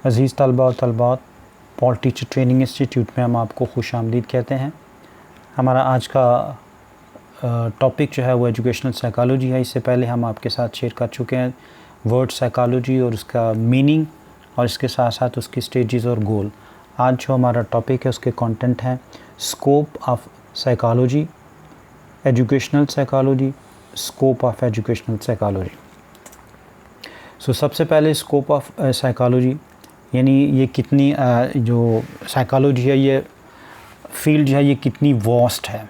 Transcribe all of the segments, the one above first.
अज़ीज़ तलबा और तलबात, Paul teacher training institute में हम आपको खुशामदीद कहते हैं। हमारा आज का टॉपिक जो है वो एजुकेशनल साइकोलॉजी है। इससे पहले हम आपके साथ शेयर कर चुके हैं वर्ड साइकोलॉजी और उसका मीनिंग और इसके साथ साथ उसकी स्टेजेस और गोल। आज जो हमारा टॉपिक है उसके कंटेंट हैं scope of psychology, educational psychology, scope of educational psychology. So सबसे पहले स्कोप ऑफ साइकोलॉजी यानी ये कितनी जो साइकोलॉजी है, ये फील्ड जो है ये कितनी वास्ट है।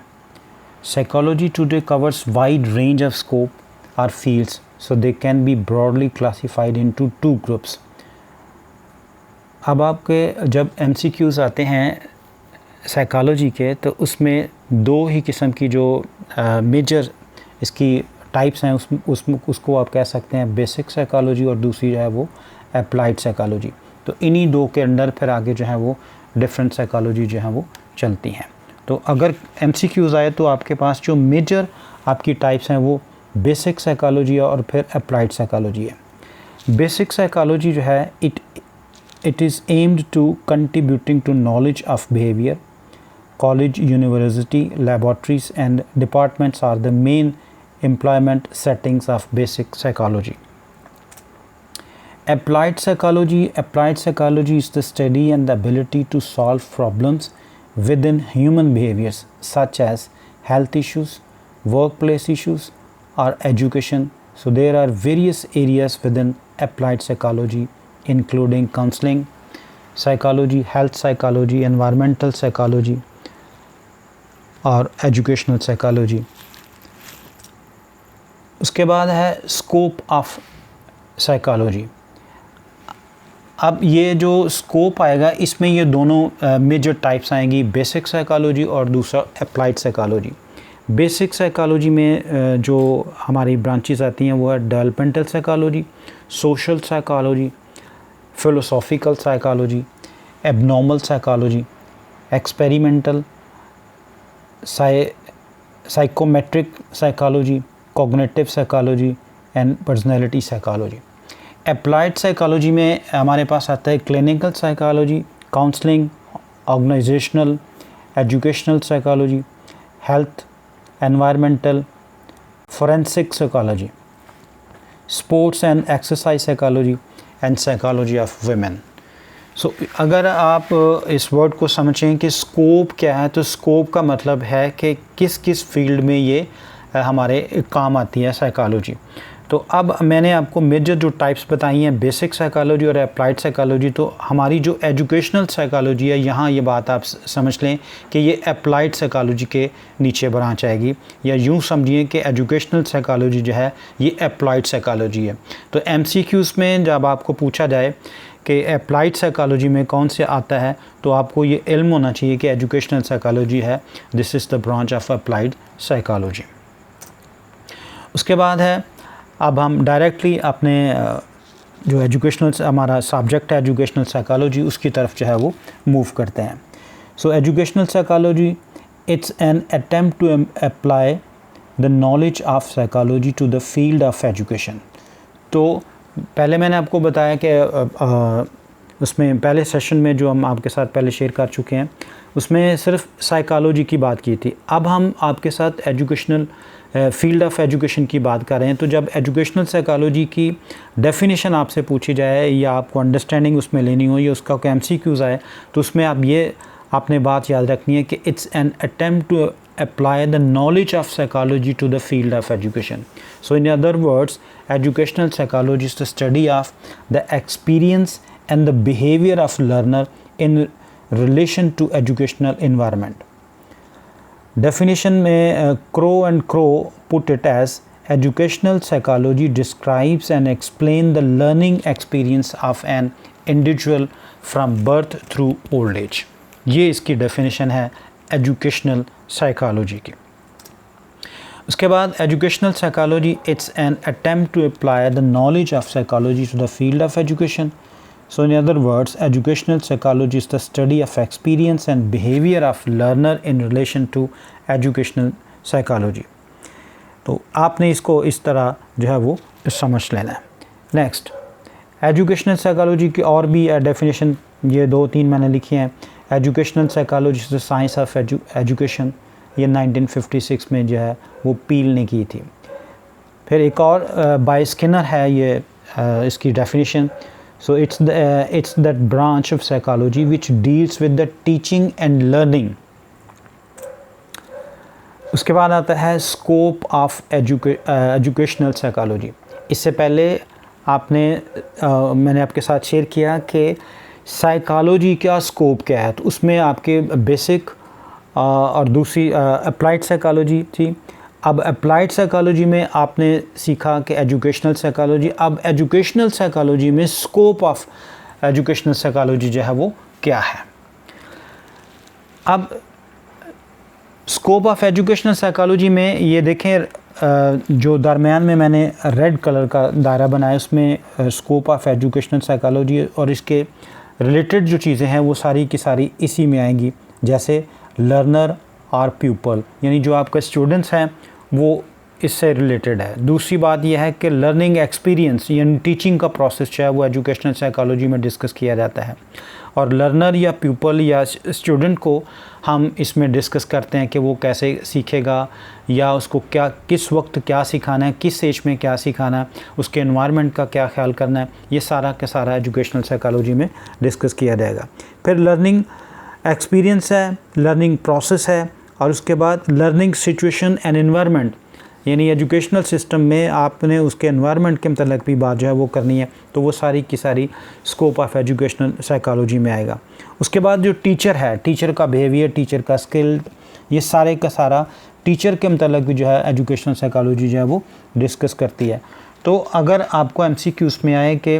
Psychology today covers wide range of scope are fields, so they can be broadly classified into two groups. अब आपके जब MCQs आते हैं साइकोलॉजी के, तो उसमें दो ही किस्म की जो मेजर इसकी टाइप्स हैं उसको आप कह सकते हैं बेसिक साइकोलॉजी और दूसरी जो है वो अप्लाइड साइकोलॉजी। तो इन्हीं दो के अंडर फिर आगे जो है वो डिफरेंट साइकोलॉजी जो है वो चलती हैं। तो अगर MCQs आए तो आपके पास जो मेजर आपकी टाइप्स हैं वो बेसिक साइकोलॉजी और फिर अप्लाइड साइकोलॉजी है। बेसिक साइकोलॉजी जो है it is aimed to contributing to knowledge of behaviour. College, university, laboratories and departments are the main employment settings of basic psychology. Applied psychology is the study and the ability to solve problems within human behaviors such as health issues, workplace issues or education. So there are various areas within applied psychology including counseling psychology, health psychology, environmental psychology or educational psychology. उसके बाद है scope of psychology. अब ये जो scope आएगा इसमें ये दोनों मेजर टाइप्स आएंगी, बेसिक साइकोलॉजी और दूसरा अप्लाइड साइकोलॉजी। बेसिक साइकोलॉजी में जो हमारी ब्रांचेस आती हैं वो है developmental psychology, social psychology, philosophical psychology, abnormal psychology, experimental psychometric psychology, cognitive psychology and personality psychology. Applied psychology में हमारे पास आता है clinical psychology, counselling, organisational, educational psychology, health, environmental, forensic psychology, sports and exercise psychology and psychology of women. So अगर आप इस word को समझें कि स्कोप क्या है, तो स्कोप का मतलब है कि किस किस फील्ड में ये हमारे काम आती है साइकोलॉजी। तो अब मैंने आपको मेजर जो टाइप्स बताई हैं बेसिक साइकोलॉजी और अप्लाइड साइकोलॉजी, तो हमारी जो एजुकेशनल साइकोलॉजी है यहाँ ये बात आप समझ लें कि ये अप्लाइड साइकोलॉजी के नीचे ब्रांच आएगी, या यूँ समझिए कि एजुकेशनल साइकोलॉजी जो है ये अप्लाइड साइकोलॉजी है। तो MCQs में जब आपको पूछा जाए कि अप्लाइड साइकोलॉजी में कौन से आता है, तो आपको ये इल्म होना चाहिए कि एजुकेशनल साइकोलॉजी है, this is the branch of applied psychology. उसके बाद है अब हम डायरेक्टली अपने जो एजुकेशनल हमारा सब्जेक्ट है एजुकेशनल साइकोलॉजी उसकी तरफ जो है वो मूव करते हैं। So educational psychology it's an attempt to apply the knowledge of psychology to the field of education. तो पहले मैंने आपको बताया कि उसमें पहले सेशन में जो हम आपके साथ पहले शेयर कर चुके हैं उसमें सिर्फ साइकोलॉजी की बात की थी। अब हम आपके साथ एजुकेशनल फील्ड ऑफ एजुकेशन की बात कर रहे हैं। तो जब एजुकेशनल साइकोलॉजी की डेफिनेशन आपसे पूछी जाए या आपको अंडरस्टैंडिंग उसमें लेनी हो या उसका कोई MCQs आए, तो उसमें आप ये आपने बात याद रखनी है कि it's an attempt to apply the knowledge of psychology to the field of education. So in other words educational psychology is the study of the experience and the behavior of learner in relation to educational environment. Definition में Crow and Crow put it as educational psychology describes and explains the learning experience of an individual from birth through old age. ये इसकी definition है educational psychology की। उसके बाद educational psychology it's an attempt to apply the knowledge of psychology to the field of education. So in other words, educational psychology is the study of experience and behavior of learner in relation to educational psychology. तो आपने इसको इस तरह जो है वो समझ लेना है। नेक्स्ट एजुकेशनल साइकोलॉजी की और भी डेफिनेशन ये 2-3 मैंने लिखी हैं। Educational psychology is the science of education, ये 1956 में जो है वो पील ने की थी। फिर एक और बाय स्किनर है ये इसकी definition. So it's that branch of psychology which deals with the teaching and learning. उसके बाद आता है स्कोप ऑफ एजुकेशनल साइकोलॉजी। इससे पहले मैंने आपके साथ शेयर किया कि साइकोलॉजी का स्कोप क्या है, तो उसमें आपके बेसिक और दूसरी अप्लाइड साइकोलॉजी थी। अब अप्लाइड साइकोलॉजी में आपने सीखा कि एजुकेशनल साइकोलॉजी, अब एजुकेशनल साइकोलॉजी में स्कोप ऑफ एजुकेशनल साइकोलॉजी जो है वो क्या है। अब स्कोप ऑफ एजुकेशनल साइकोलॉजी में ये देखें जो दरमियान में मैंने रेड कलर का दायरा बनाया, उसमें स्कोप ऑफ एजुकेशनल साइकोलॉजी और इसके रिलेटेड जो चीज़ें हैं वो सारी की सारी इसी में आएंगी, जैसे लर्नर और प्यूपल, यानी जो आपके स्टूडेंट्स हैं वो इससे रिलेटेड है। दूसरी बात यह है कि लर्निंग एक्सपीरियंस यानी टीचिंग का प्रोसेस जो है वो एजुकेशनल साइकोलॉजी में डिस्कस किया जाता है, और लर्नर या प्यूपल या स्टूडेंट को हम इसमें डिस्कस करते हैं कि वो कैसे सीखेगा या उसको क्या किस वक्त क्या सिखाना है, किस एज में क्या सिखाना है, उसके एनवायरनमेंट का क्या ख्याल करना है, ये सारा का सारा एजुकेशनल साइकोलॉजी में डिस्कस किया जाएगा। फिर लर्निंग एक्सपीरियंस है, लर्निंग प्रोसेस है, और उसके बाद लर्निंग सिचुएशन एंड एनवायरनमेंट, यानी एजुकेशनल सिस्टम में आपने उसके एनवायरनमेंट के मतलब भी बात जो है वो करनी है, तो वो सारी की सारी स्कोप ऑफ एजुकेशनल साइकोलॉजी में आएगा। उसके बाद जो टीचर है, टीचर का बिहेवियर, टीचर का स्किल, ये सारे का सारा टीचर के मतलब भी जो है एजुकेशनल साइकोलॉजी जो है वो डिस्कस करती है। तो अगर आपको MCQs में आए कि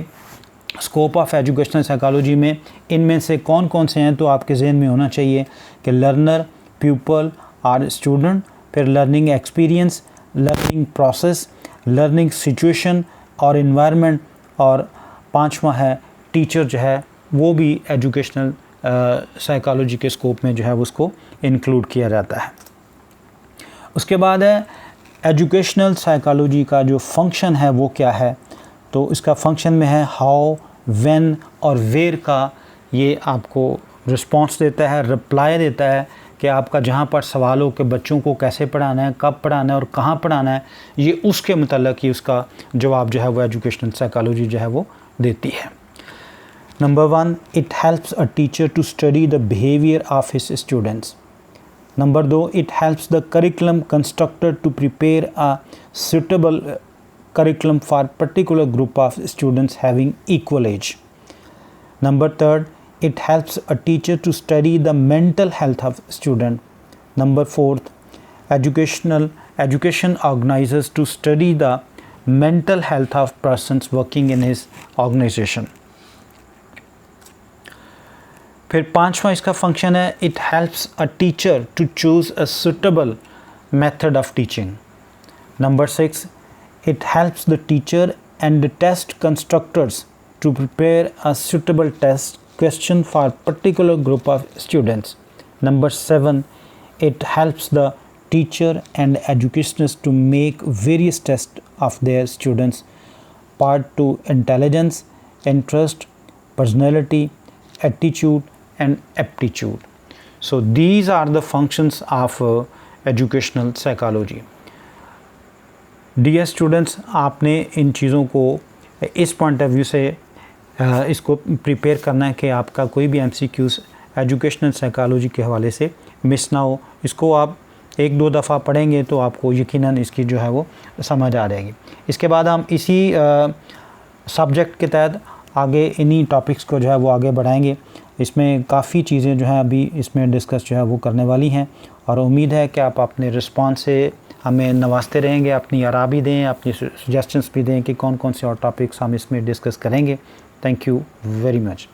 स्कोप ऑफ एजुकेशनल साइकोलॉजी में इनमें से कौन कौन से हैं, तो आपके जहन में होना चाहिए कि लर्नर, प्यूपल और स्टूडेंट, फिर learning experience, learning process, learning situation और इन्वायरमेंट, और पांचवा है टीचर जो है वो भी एजुकेशनल साइकोलॉजी के स्कोप में जो है उसको इंक्लूड किया जाता है। उसके बाद है एजुकेशनल साइकोलॉजी का जो फंक्शन है वो क्या है, तो इसका फंक्शन में है हाउ, व्हेन और वेयर का ये आपको रिस्पांस देता है, रिप्लाई देता है कि आपका जहाँ पर सवाल हो कि बच्चों को कैसे पढ़ाना है, कब पढ़ाना है और कहाँ पढ़ाना है, ये उसके मतलब ही उसका जवाब जो है वो एजुकेशनल साइकोलॉजी जो है वो देती है। Number 1, it helps a teacher to study the behaviour of his students. Number 2, it helps the curriculum constructor to prepare a suitable curriculum for particular group of students having equal age. Number 3, it helps a teacher to study the mental health of student. Number 4, education organizers to study the mental health of persons working in his organization. फिर पांचवा इसका function है, it helps a teacher to choose a suitable method of teaching. Number 6, it helps the teacher and the test constructors to prepare a suitable test question for particular group of students. Number 7, it helps the teacher and educators to make various tests of their students part to intelligence, interest, personality, attitude and aptitude. So these are the functions of educational psychology. Dear students, आपने इन चीज़ों को इस point of view से इसको prepare करना है कि आपका कोई भी MCQs एजुकेशनल साइकोलॉजी के हवाले से मिस ना हो। इसको आप 1-2 दफ़ा पढ़ेंगे तो आपको यकीनन इसकी जो है वो समझ आ जाएगी। इसके बाद हम इसी सब्जेक्ट के तहत आगे इन्हीं टॉपिक्स को जो है वो आगे बढ़ाएंगे। इसमें काफ़ी चीज़ें जो हैं अभी इसमें डिस्कस जो है वो करने वाली हैं, और उम्मीद है कि आप अपने रिस्पांस से हमें नवाजते रहेंगे, अपनी आरा भी दें, अपनी सजेशंस भी दें कि कौन कौन से और टॉपिक्स हम इसमें डिस्कस करेंगे। Thank you very much.